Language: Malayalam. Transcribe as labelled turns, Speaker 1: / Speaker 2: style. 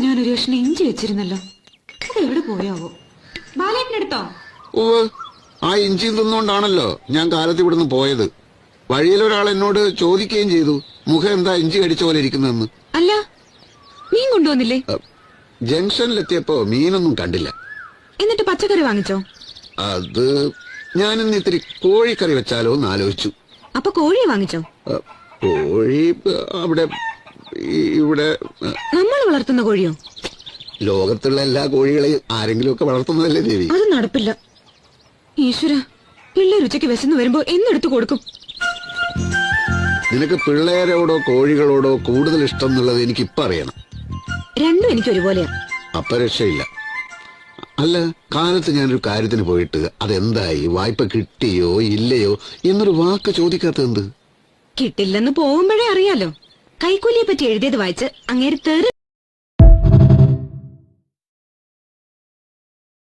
Speaker 1: ഞാനൊരു കഷ്ണം ഇഞ്ചി വെച്ചിരുന്നല്ലോ, അത് എവിടെ പോയാവോ? ബാലേട്ടനെടുത്തോ?
Speaker 2: ഓ, ആ ഇഞ്ചി തിന്നുകൊണ്ടാണല്ലോ ഞാൻ കാലത്ത് ഇവിടുന്ന് പോയത്. വഴിയിലൊരാൾ എന്നോട് ചോദിക്കുകയും ചെയ്തു, മുഖം എന്താ ഇഞ്ചി കടിച്ച പോലെ ഇരിക്കുന്നതെന്ന്.
Speaker 1: അല്ല, മീൻ കൊണ്ടുവന്നില്ലേ?
Speaker 2: ജംഗ്ഷനിലെത്തിയപ്പോ മീനൊന്നും കണ്ടില്ല.
Speaker 1: എന്നിട്ട് പച്ചക്കറി വാങ്ങിച്ചോ?
Speaker 2: അത് ഞാനിന്ന് ഇത്തിരി കോഴിക്കറി വെച്ചാലോ എന്ന് ആലോചിച്ചു.
Speaker 1: അപ്പൊ കോഴിയെ വാങ്ങിച്ചോ?
Speaker 2: കോഴി അവിടെ ഇവിടെ
Speaker 1: നമ്മൾ വളർത്തുന്ന കോഴിയോ?
Speaker 2: ലോകത്തുള്ള എല്ലാ കോഴികളെയും ആരെങ്കിലും ഒക്കെ വളർത്തുന്നതല്ലേ ദേവി?
Speaker 1: അത് നടപ്പില്ല. ഈശ്വര, പിള്ളേർ ഉച്ചയ്ക്ക് വിശന്ന് വരുമ്പോ എന്നെടുത്തു കൊടുക്കും.
Speaker 2: നിനക്ക് പിള്ളേരോടോ കോഴികളോടോ കൂടുതൽ ഇഷ്ടം എന്നുള്ളത് എനിക്കിപ്പോ അറിയണം.
Speaker 1: രണ്ടും എനിക്ക് ഒരുപോലെയാ.
Speaker 2: അപ്പൊ രക്ഷയില്ല. അല്ല, കാലത്ത് ഞാനൊരു കാര്യത്തിന് പോയിട്ട് അതെന്തായി, വായ്പ കിട്ടിയോ ഇല്ലയോ എന്നൊരു വാക്ക് ചോദിക്കാത്തത് എന്ത്?
Speaker 1: കിട്ടില്ലെന്ന് പോകുമ്പോഴേ അറിയാലോ. കൈക്കൂലിയെ പറ്റി എഴുതിയത് വായിച്ച് അങ്ങേര് തെറി